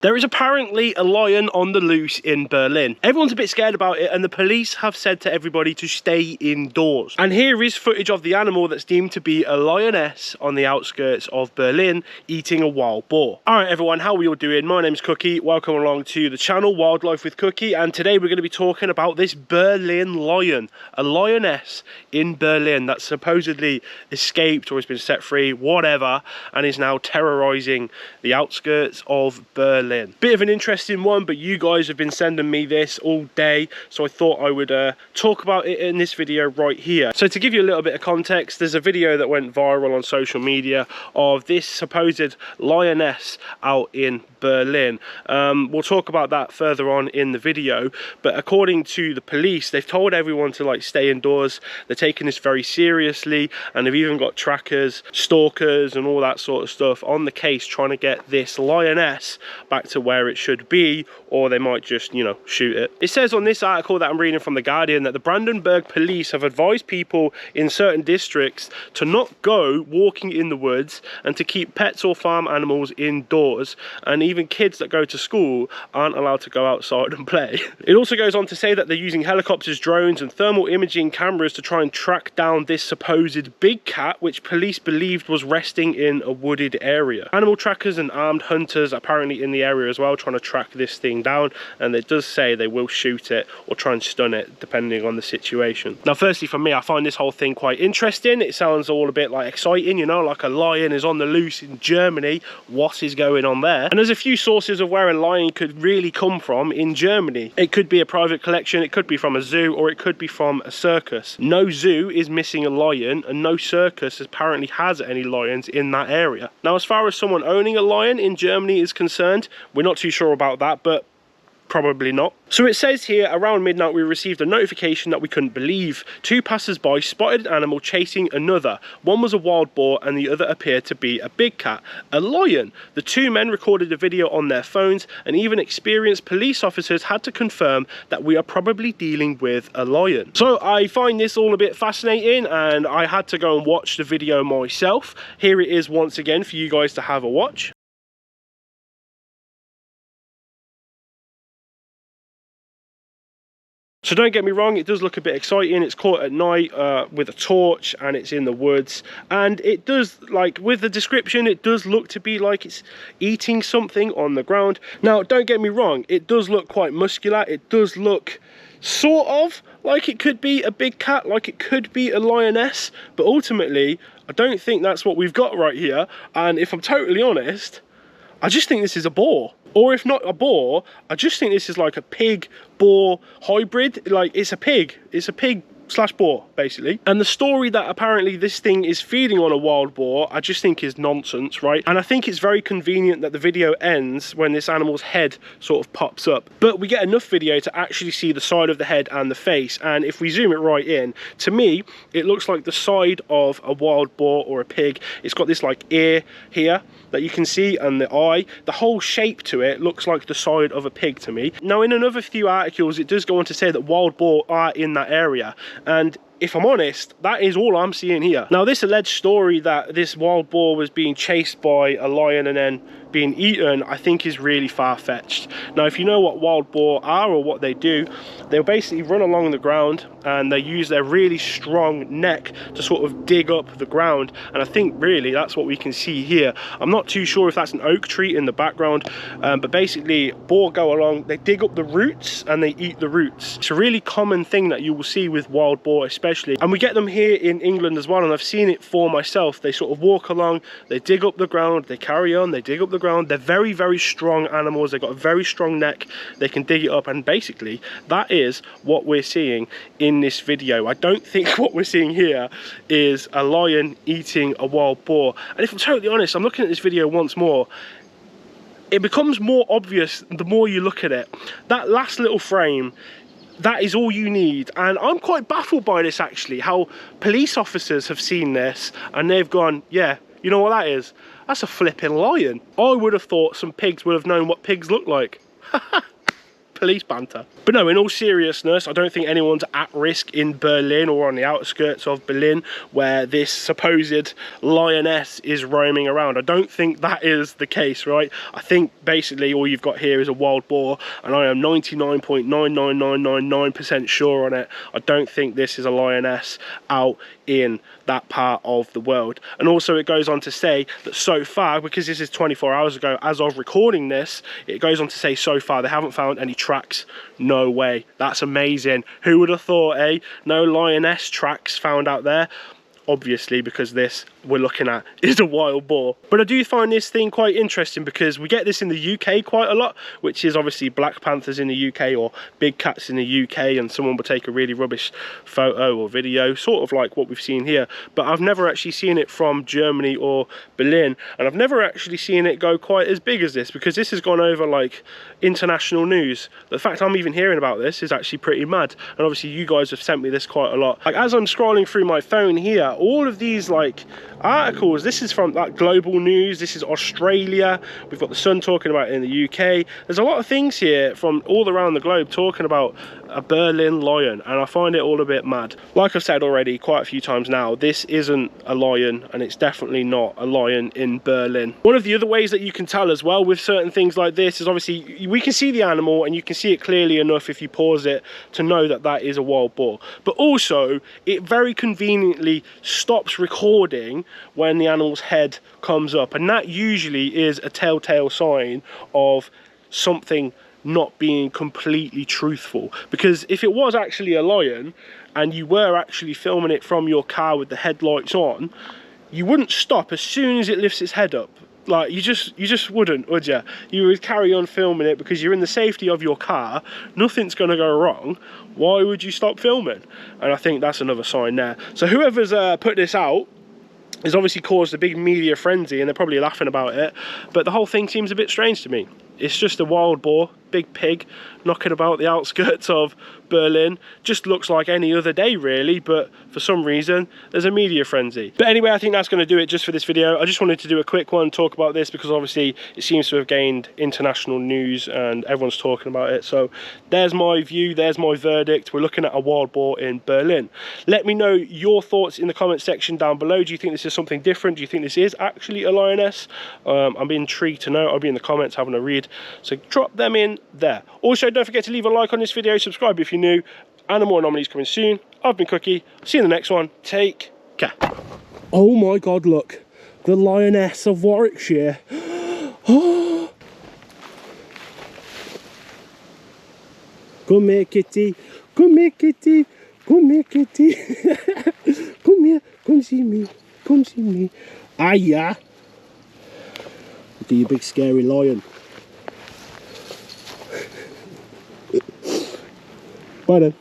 There is apparently a lion on the loose in Berlin. Everyone's a bit scared about it, and the police have said to everybody to stay indoors. And here is footage of the animal that's deemed to be a lioness on the outskirts of Berlin eating a wild boar. Alright everyone, how are we all doing? My name's Cookie, welcome along to the channel Wildlife with Cookie, and today we're going to be talking about this Berlin lion. A lioness in Berlin that supposedly escaped or has been set free, whatever, and is now terrorizing the outskirts of Berlin. Bit of an interesting one, but you guys have been sending me this all day, so I thought I would talk about it in this video right here. So to give you a little bit of context, there's a video that went viral on social media of this supposed lioness out in Berlin. We'll talk about that further on in the video, but according to the police, they've told everyone to like stay indoors. They're taking this very seriously, and they've even got trackers, stalkers and all that sort of stuff on the case, trying to get this lioness back to where it should be, or they might just, you know, shoot it. It says on this article that I'm reading from The Guardian that the Brandenburg police have advised people in certain districts to not go walking in the woods and to keep pets or farm animals indoors, and even kids that go to school aren't allowed to go outside and play. It also goes on to say that they're using helicopters, drones and thermal imaging cameras to try and track down this supposed big cat, which police believed was resting in a wooded area. Animal trackers and armed hunters apparently in the area as well, trying to track this thing down, and it does say they will shoot it or try and stun it depending on the situation. Now firstly, for me, I find this whole thing quite interesting. It sounds all a bit like exciting, you know, like a lion is on the loose in Germany. What is going on there? And there's a few sources of where a lion could really come from in Germany. It could be a private collection, it could be from a zoo, or it could be from a circus. No zoo is missing a lion, and no circus apparently has any lions in that area. Now as far as someone owning a lion in Germany is concerned, we're not too sure about that, but probably not. So it says here, around midnight we received a notification that we couldn't believe. Two passers-by spotted an animal chasing another. One was a wild boar and the other appeared to be a big cat, a lion. The two men recorded a video on their phones, and even experienced police officers had to confirm that we are probably dealing with a lion. So I find this all a bit fascinating, and I had to go and watch the video myself. Here it is once again for you guys to have a watch. So don't get me wrong, it does look a bit exciting. It's caught at night with a torch, and it's in the woods, and it does, like with the description, it does look to be like it's eating something on the ground. Now don't get me wrong, it does look quite muscular. It does look sort of like it could be a big cat, like it could be a lioness, but ultimately I don't think that's what we've got right here. And if I'm totally honest, I just think this is a boar. Or if not a boar, I just think this is like a pig boar hybrid. Like it's a pig slash boar basically. And the story that apparently this thing is feeding on a wild boar, I just think is nonsense, right? And I think it's very convenient that the video ends when this animal's head sort of pops up, but we get enough video to actually see the side of the head and the face. And if we zoom it right in, to me it looks like the side of a wild boar or a pig. It's got this like ear here that you can see, and the eye, the whole shape to it looks like the side of a pig to me. Now in another few articles it does go on to say that wild boar are in that area, and if I'm honest, that is all I'm seeing here. Now this alleged story that this wild boar was being chased by a lion and then being eaten, I think is really far-fetched. Now if you know what wild boar are or what they do, they'll basically run along the ground and they use their really strong neck to sort of dig up the ground, and I think really that's what we can see here. I'm not too sure if that's an oak tree in the background, but basically boar go along, they dig up the roots and they eat the roots. It's a really common thing that you will see with wild boar especially, and we get them here in England as well, and I've seen it for myself. They sort of walk along, they dig up the ground, they carry on, they dig up the ground. They're very, very strong animals. They've got a very strong neck. They can dig it up, and basically that is what we're seeing in this video. I don't think what we're seeing here is a lion eating a wild boar. And if I'm totally honest, I'm looking at this video once more, it becomes more obvious the more you look at it. That last little frame, that is all you need. And I'm quite baffled by this actually, how police officers have seen this and they've gone, yeah, you know what that is? That's a flipping lion. I would have thought some pigs would have known what pigs look like. police banter. But no, in all seriousness, I don't think anyone's at risk in Berlin or on the outskirts of Berlin where this supposed lioness is roaming around. I don't think that is the case, right? I think basically all you've got here is a wild boar, and I am 99.99999% sure on it. I don't think this is a lioness out in that part of the world. And also it goes on to say that so far, because this is 24 hours ago as of recording this, it goes on to say so far they haven't found any tracks. No way. That's amazing. Who would have thought, eh? No lioness tracks found out there. Obviously, because this we're looking at is a wild boar. But I do find this thing quite interesting because we get this in the UK quite a lot, which is obviously black panthers in the UK or big cats in the UK, and someone will take a really rubbish photo or video, sort of like what we've seen here. But I've never actually seen it from Germany or Berlin, and I've never actually seen it go quite as big as this, because this has gone over like international news. The fact I'm even hearing about this is actually pretty mad, and obviously you guys have sent me this quite a lot. Like as I'm scrolling through my phone here, all of these like articles, this is from like global news, this is Australia, we've got the Sun talking about it in the UK. There's a lot of things here from all around the globe talking about a Berlin lion, and I find it all a bit mad. Like I've said already quite a few times now, this isn't a lion, and it's definitely not a lion in Berlin. One of the other ways that you can tell as well with certain things like this is obviously we can see the animal and you can see it clearly enough if you pause it to know that that is a wild boar, but also it very conveniently stops recording when the animal's head comes up, and that usually is a telltale sign of something not being completely truthful. Because if it was actually a lion and you were actually filming it from your car with the headlights on, you wouldn't stop as soon as it lifts its head up. Like you just wouldn't, would you? You would carry on filming it because you're in the safety of your car, nothing's going to go wrong. Why would you stop filming? And I think that's another sign there. So whoever's put this out has obviously caused a big media frenzy, and they're probably laughing about it, but the whole thing seems a bit strange to me. It's just a wild boar, big pig, knocking about the outskirts of Berlin. Just looks like any other day really, but for some reason there's a media frenzy. But anyway, I think that's going to do it just for this video. I just wanted to do a quick one, talk about this, because obviously it seems to have gained international news and everyone's talking about it. So there's my view, there's my verdict. We're looking at a wild boar in Berlin. Let me know your thoughts in the comment section down below. Do you think this is something different? Do you think this is actually a lioness? I'm intrigued to know. I'll be in the comments having a read, so drop them in there. Also, don't forget to leave a like on this video, subscribe if you're new, and more anomalies coming soon. I've been Cookie, see you in the next one, take care. Oh my god, look, the lioness of Warwickshire. Come here, kitty, come here, kitty, come here, kitty. Come here, come see me, come see me. Ah yeah, look at you big scary lion. Bye then.